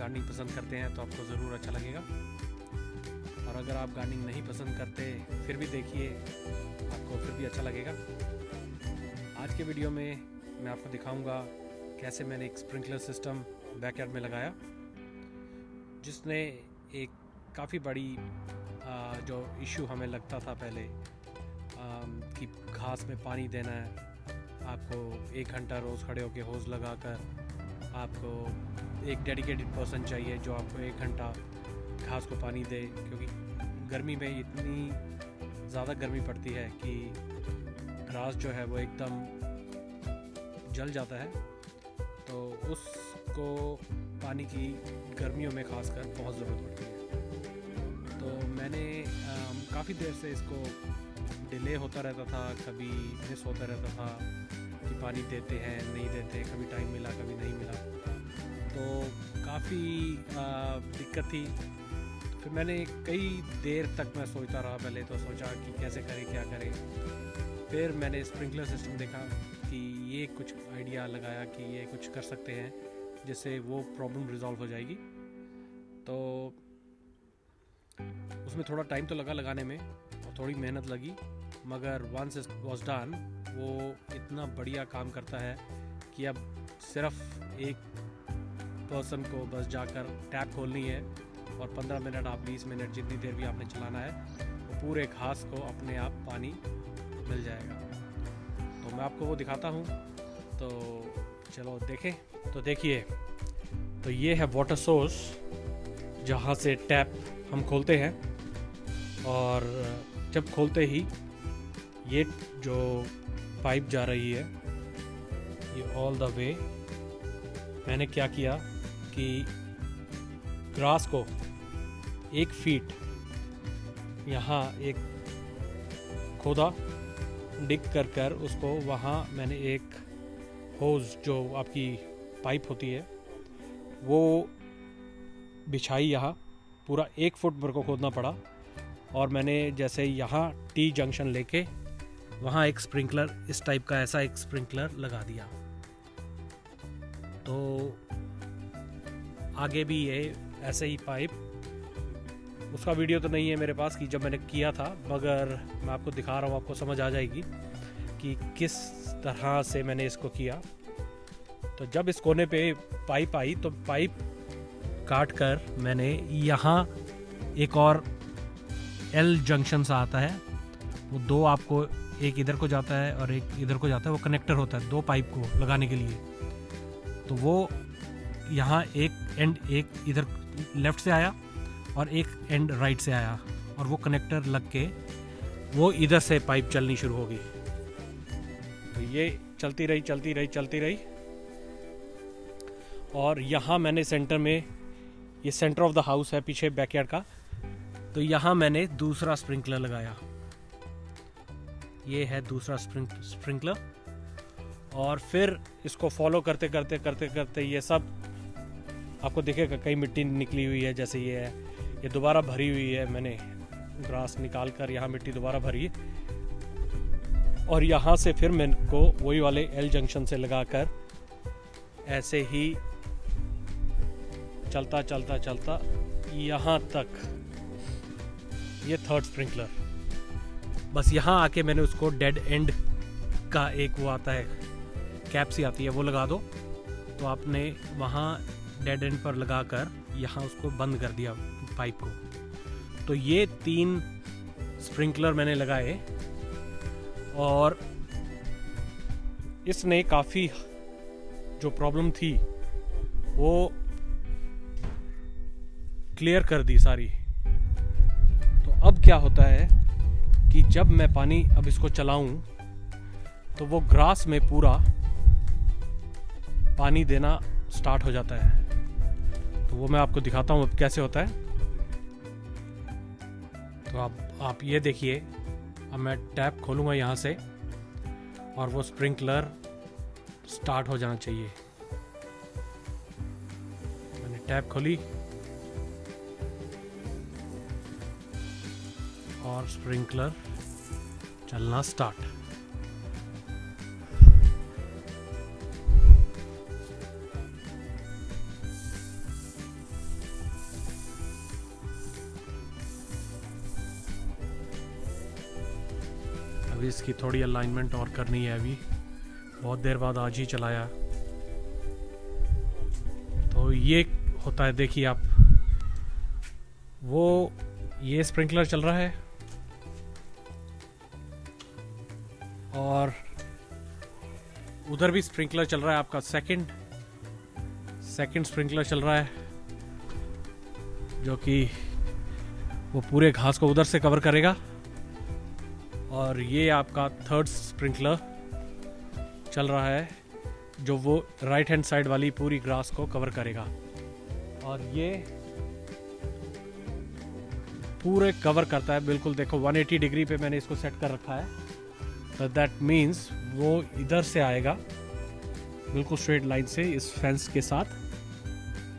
Gardening पसंद करते हैं तो आपको ज़रूर अच्छा लगेगा, और अगर आप गार्डनिंग नहीं पसंद करते फिर भी देखिए, आपको फिर भी अच्छा लगेगा। आज के वीडियो में मैं आपको दिखाऊंगा कैसे मैंने एक स्प्रिंकलर सिस्टम बैकयार्ड में लगाया, जिसने एक काफ़ी बड़ी जो इशू हमें लगता था पहले कि घास में पानी देना है, आपको 1 घंटा रोज़ खड़े होकर होज़ लगाकर आपको एक डेडिकेटेड पर्सन चाहिए जो आपको 1 घंटा घास को पानी दे, क्योंकि गर्मी में इतनी ज़्यादा गर्मी पड़ती है कि घास जो है वो एकदम जल जाता है, तो उसको पानी की गर्मियों में खासकर बहुत ज़रूरत पड़ती है। तो मैंने काफ़ी देर से इसको डिले होता रहता था, कभी मिस होता रहता था कि पानी देते हैं नहीं देते, कभी टाइम मिला कभी नहीं मिला, तो काफ़ी दिक्कत थी। तो फिर मैंने कई देर तक मैं सोचता रहा, पहले तो सोचा कि कैसे करें क्या करें, फिर मैंने स्प्रिंकलर सिस्टम देखा कि ये कुछ आइडिया लगाया कि ये कुछ कर सकते हैं जिससे वो प्रॉब्लम रिजॉल्व हो जाएगी। तो उसमें थोड़ा टाइम तो लगा लगाने में और थोड़ी मेहनत लगी, मगर वंस इट वाज डन वो इतना बढ़िया काम करता है कि अब सिर्फ एक पर्सन को बस जाकर टैप खोलनी है और 15 मिनट आप 20 मिनट जितनी देर भी आपने चलाना है, वो पूरे घास को अपने आप पानी मिल जाएगा। तो मैं आपको वो दिखाता हूँ, तो चलो देखें। तो देखिए, तो ये है वाटर सोर्स जहाँ से टैप हम खोलते हैं, और जब खोलते ही ये जो पाइप जा रही है ये ऑल द वे, मैंने क्या किया कि ग्रास को 1 फीट यहाँ एक खोदा, डिग कर उसको वहाँ मैंने एक होज़ जो आपकी पाइप होती है वो बिछाई। यहाँ पूरा 1 फुट मेरे को खोदना पड़ा, और मैंने जैसे यहाँ टी जंक्शन लेके वहाँ एक स्प्रिंकलर इस टाइप का ऐसा एक स्प्रिंकलर लगा दिया। तो आगे भी ये ऐसे ही पाइप, उसका वीडियो तो नहीं है मेरे पास कि जब मैंने किया था, मगर मैं आपको दिखा रहा हूँ, आपको समझ आ जाएगी कि किस तरह से मैंने इसको किया। तो जब इस कोने पे पाइप आई तो पाइप काट कर मैंने यहाँ एक और एल जंक्शन सा आता है, वो 2 आपको, एक इधर को जाता है और एक इधर को जाता है, वो कनेक्टर होता है 2 पाइप को लगाने के लिए। तो वो यहाँ एक एंड एक इधर लेफ़्ट से आया और एक एंड राइट से आया, और वो कनेक्टर लग के वो इधर से पाइप चलनी शुरू होगी। तो ये चलती रही, और यहाँ मैंने सेंटर में, ये सेंटर ऑफ द हाउस है पीछे बैकयार्ड का, तो यहाँ मैंने दूसरा स्प्रिंकलर लगाया। ये है दूसरा स्प्रिंकलर, और फिर इसको फॉलो करते ये सब आपको दिखेगा, कई मिट्टी निकली हुई है, जैसे ये है, ये दोबारा भरी हुई है, मैंने ग्रास निकाल कर यहाँ मिट्टी दोबारा भरी, और यहाँ से फिर मैंने को वही वाले एल जंक्शन से लगाकर ऐसे ही चलता यहाँ तक, ये 3rd स्प्रिंकलर। बस यहाँ आके मैंने उसको डेड एंड का एक वो आता है, कैप सी आती है, वो लगा दो, तो आपने वहाँ डेड एंड पर लगाकर यहाँ उसको बंद कर दिया पाइप को। तो ये 3 स्प्रिंकलर मैंने लगाए, और इसने काफ़ी जो प्रॉब्लम थी वो क्लियर कर दी सारी। तो अब क्या होता है कि जब मैं पानी अब इसको चलाऊं तो वो ग्रास में पूरा पानी देना स्टार्ट हो जाता है। तो वो मैं आपको दिखाता हूँ अब कैसे होता है। तो आप ये देखिए, अब मैं टैप खोलूँगा यहाँ से और वो स्प्रिंकलर स्टार्ट हो जाना चाहिए। मैंने टैप खोली और स्प्रिंकलर चलना स्टार्ट। अभी इसकी थोड़ी अलाइनमेंट और करनी है। अभी बहुत देर बाद आज ही चलाया। तो ये होता है, देखिए आप, वो ये स्प्रिंकलर चल रहा है और उधर भी स्प्रिंकलर चल रहा है। आपका सेकंड स्प्रिंकलर चल रहा है, जो कि वो पूरे घास को उधर से कवर करेगा। और ये आपका थर्ड स्प्रिंकलर चल रहा है, जो वो राइट हैंड साइड वाली पूरी ग्रास को कवर करेगा। और ये पूरे कवर करता है बिल्कुल। देखो 180 डिग्री पे मैंने इसको सेट कर रखा है। तो दैट मीन्स वो इधर से आएगा बिल्कुल स्ट्रेट लाइन से इस फेंस के साथ,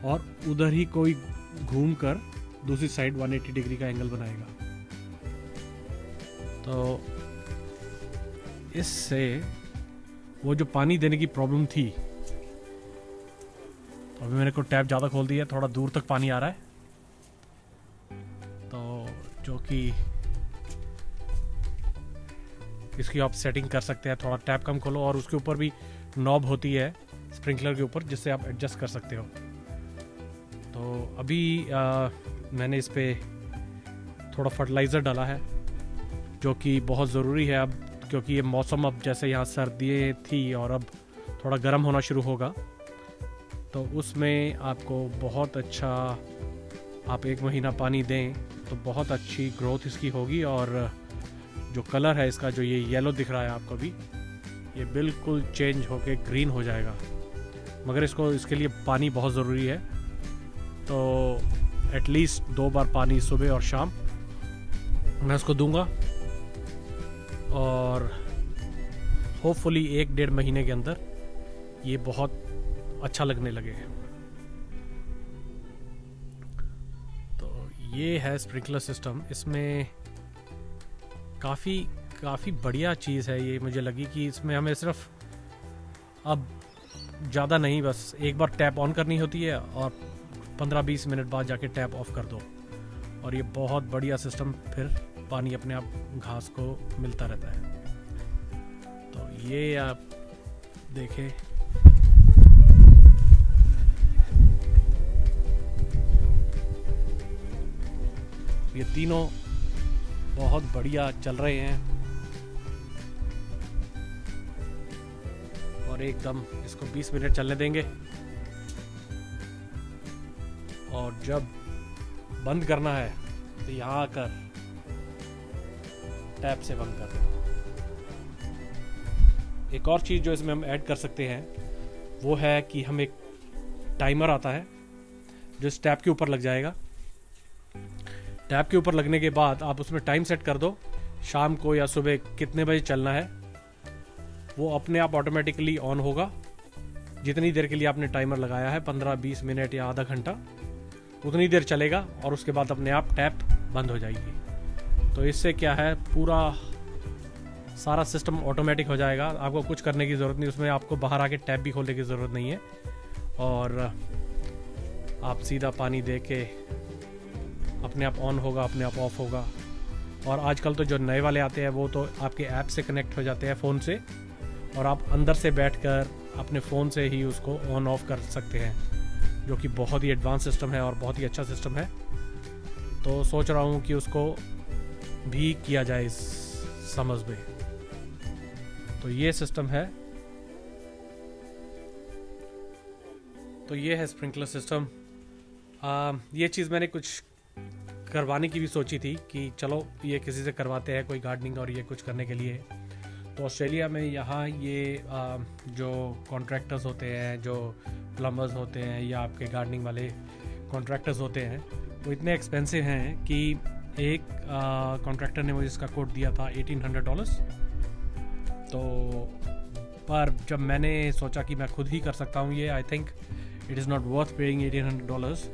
और उधर ही कोई घूम कर दूसरी साइड 180 डिग्री का एंगल बनाएगा। तो इससे वो जो पानी देने की प्रॉब्लम थी, तो अभी मैंने को टैप ज़्यादा खोल दिया, थोड़ा दूर तक पानी आ रहा है। तो जो कि इसकी आप सेटिंग कर सकते हैं, थोड़ा टैप कम खोलो, और उसके ऊपर भी नॉब होती है स्प्रिंकलर के ऊपर, जिससे आप एडजस्ट कर सकते हो। तो अभी मैंने इस पे थोड़ा फर्टिलाइज़र डाला है, जो कि बहुत ज़रूरी है अब, क्योंकि ये मौसम अब जैसे यहाँ सर्दियाँ थी और अब थोड़ा गर्म होना शुरू होगा। तो उसमें आपको बहुत अच्छा, आप 1 महीना पानी दें तो बहुत अच्छी ग्रोथ इसकी होगी। और जो कलर है इसका, जो ये येलो दिख रहा है आपको भी, ये बिल्कुल चेंज होके ग्रीन हो जाएगा। मगर इसके लिए पानी बहुत ज़रूरी है। तो एटलीस्ट 2 बार पानी सुबह और शाम मैं उसको दूंगा, और होपफुली 1-1.5 महीने के अंदर ये बहुत अच्छा लगने लगे। तो ये है स्प्रिंकलर सिस्टम। इसमें काफ़ी बढ़िया चीज़ है ये, मुझे लगी कि इसमें हमें सिर्फ अब ज़्यादा नहीं, बस एक बार टैप ऑन करनी होती है और 15-20 मिनट बाद जाके टैप ऑफ कर दो, और ये बहुत बढ़िया सिस्टम, फिर पानी अपने आप घास को मिलता रहता है। तो ये आप देखें, ये तीनों बहुत बढ़िया चल रहे हैं, और एकदम इसको 20 मिनट चलने देंगे, और जब बंद करना है तो यहाँ आकर टैप से बंद कर दो। एक और चीज़ जो इसमें हम ऐड कर सकते हैं वो है कि हम एक टाइमर आता है जो इस टैप के ऊपर लग जाएगा। टैप के ऊपर लगने के बाद आप उसमें टाइम सेट कर दो, शाम को या सुबह कितने बजे चलना है, वो अपने आप ऑटोमेटिकली ऑन होगा। जितनी देर के लिए आपने टाइमर लगाया है, 15-20 मिनट या आधा घंटा, उतनी देर चलेगा, और उसके बाद अपने आप टैप बंद हो जाएगी। तो इससे क्या है, पूरा सारा सिस्टम ऑटोमेटिक हो जाएगा। आपको कुछ करने की ज़रूरत नहीं, उसमें आपको बाहर आके टैप भी खोलने की ज़रूरत नहीं है, और आप सीधा पानी दे के अपने आप ऑन होगा, अपने आप ऑफ होगा। और आजकल तो जो नए वाले आते हैं वो तो आपके ऐप से कनेक्ट हो जाते हैं फ़ोन से, और आप अंदर से बैठकर अपने फ़ोन से ही उसको ऑन ऑफ कर सकते हैं, जो कि बहुत ही एडवांस सिस्टम है और बहुत ही अच्छा सिस्टम है। तो सोच रहा हूँ कि उसको भी किया जाए इस समझ में। तो ये सिस्टम है, तो ये है स्प्रिंकलर सिस्टम। ये चीज़ मैंने कुछ करवाने की भी सोची थी कि चलो ये किसी से करवाते हैं, कोई गार्डनिंग और ये कुछ करने के लिए। तो ऑस्ट्रेलिया में यहाँ ये जो कॉन्ट्रैक्टर्स होते हैं, जो प्लम्बर्स होते हैं या आपके गार्डनिंग वाले कॉन्ट्रैक्टर्स होते हैं, वो इतने एक्सपेंसिव हैं कि एक कॉन्ट्रैक्टर ने मुझे इसका कोट दिया था $1800। तो पर जब मैंने सोचा कि मैं खुद ही कर सकता हूँ ये, I think it is not worth paying $1800।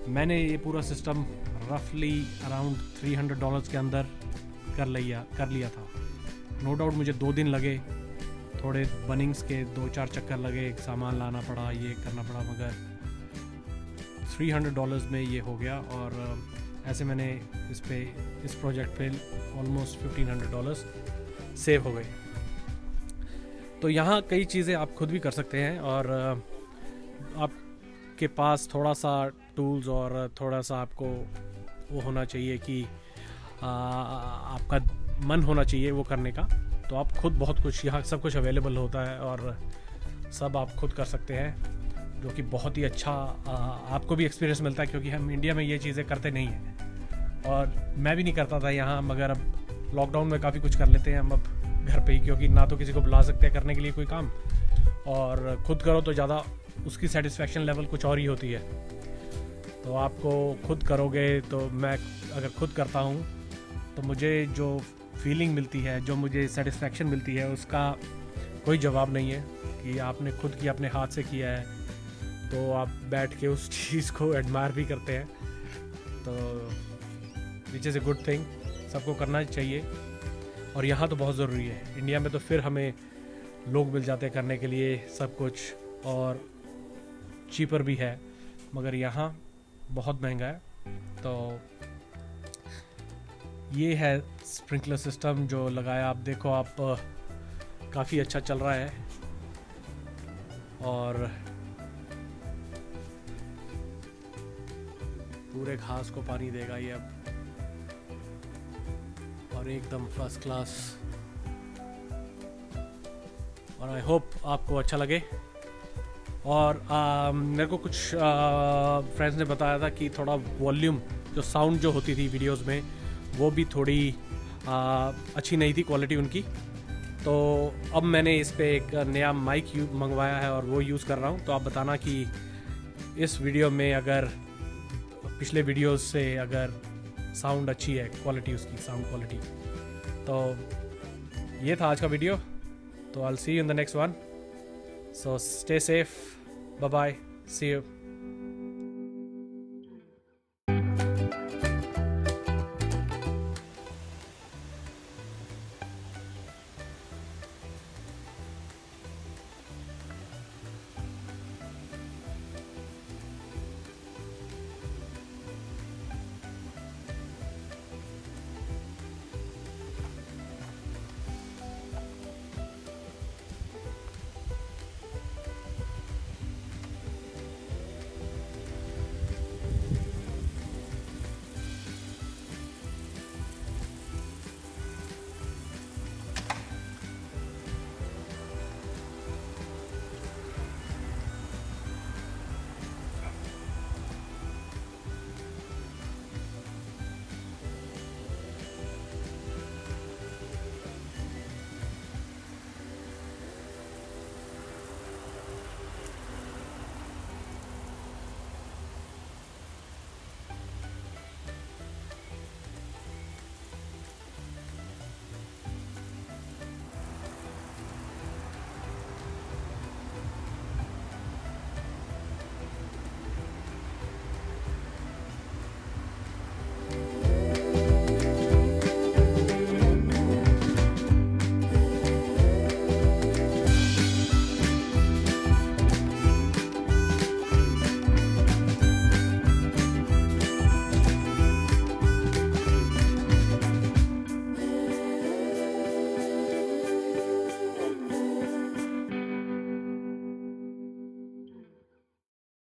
मैंने ये पूरा सिस्टम रफली अराउंड $300 के अंदर कर लिया था। नो डाउट मुझे 2 दिन लगे, थोड़े बनिंग्स के 2-4 चक्कर लगे, सामान लाना पड़ा, ये करना पड़ा, मगर $300 में ये हो गया। और ऐसे मैंने इस प्रोजेक्ट पे ऑलमोस्ट $1500 सेव हो गई। तो यहाँ कई चीज़ें आप खुद भी कर सकते हैं, और आपके पास थोड़ा सा टूल्स और थोड़ा सा आपको वो होना चाहिए कि आपका मन होना चाहिए वो करने का। तो आप खुद बहुत कुछ, यहाँ सब कुछ अवेलेबल होता है और सब आप खुद कर सकते हैं, जो कि बहुत ही अच्छा आपको भी एक्सपीरियंस मिलता है, क्योंकि हम इंडिया में ये चीज़ें करते नहीं हैं और मैं भी नहीं करता था यहाँ, मगर अब लॉकडाउन में काफ़ी कुछ कर लेते हैं हम अब घर पे ही, क्योंकि ना तो किसी को बुला सकते हैं करने के लिए कोई काम, और खुद करो तो ज़्यादा उसकी सेटिस्फेक्शन लेवल कुछ और ही होती है। तो आपको खुद करोगे तो, मैं अगर खुद करता हूँ तो मुझे जो फीलिंग मिलती है, जो मुझे सेटिस्फेक्शन मिलती है, उसका कोई जवाब नहीं है कि आपने खुद किया, अपने हाथ से किया है, तो आप बैठ के उस चीज़ को एडमायर भी करते हैं। तो which is a good thing, सबको करना चाहिए, और यहाँ तो बहुत ज़रूरी है। इंडिया में तो फिर हमें लोग मिल जाते हैं करने के लिए सब कुछ, और चीपर भी है, मगर यहाँ बहुत महंगा है। तो ये है स्प्रिंकलर सिस्टम जो लगाया, आप देखो, आप काफ़ी अच्छा चल रहा है, और पूरे घास को पानी देगा ये अब, और एकदम फर्स्ट क्लास। और आई होप आपको अच्छा लगे। और मेरे को कुछ फ्रेंड्स ने बताया था कि थोड़ा वॉल्यूम, जो साउंड जो होती थी वीडियोस में, वो भी थोड़ी अच्छी नहीं थी क्वालिटी उनकी। तो अब मैंने इस पे एक नया माइक मंगवाया है और वो यूज़ कर रहा हूँ। तो आप बताना कि इस वीडियो में अगर पिछले वीडियोस से अगर साउंड अच्छी है, क्वालिटी उसकी, साउंड क्वालिटी। तो ये था आज का वीडियो। तो I will see you in the next one. So stay safe, bye bye, see you.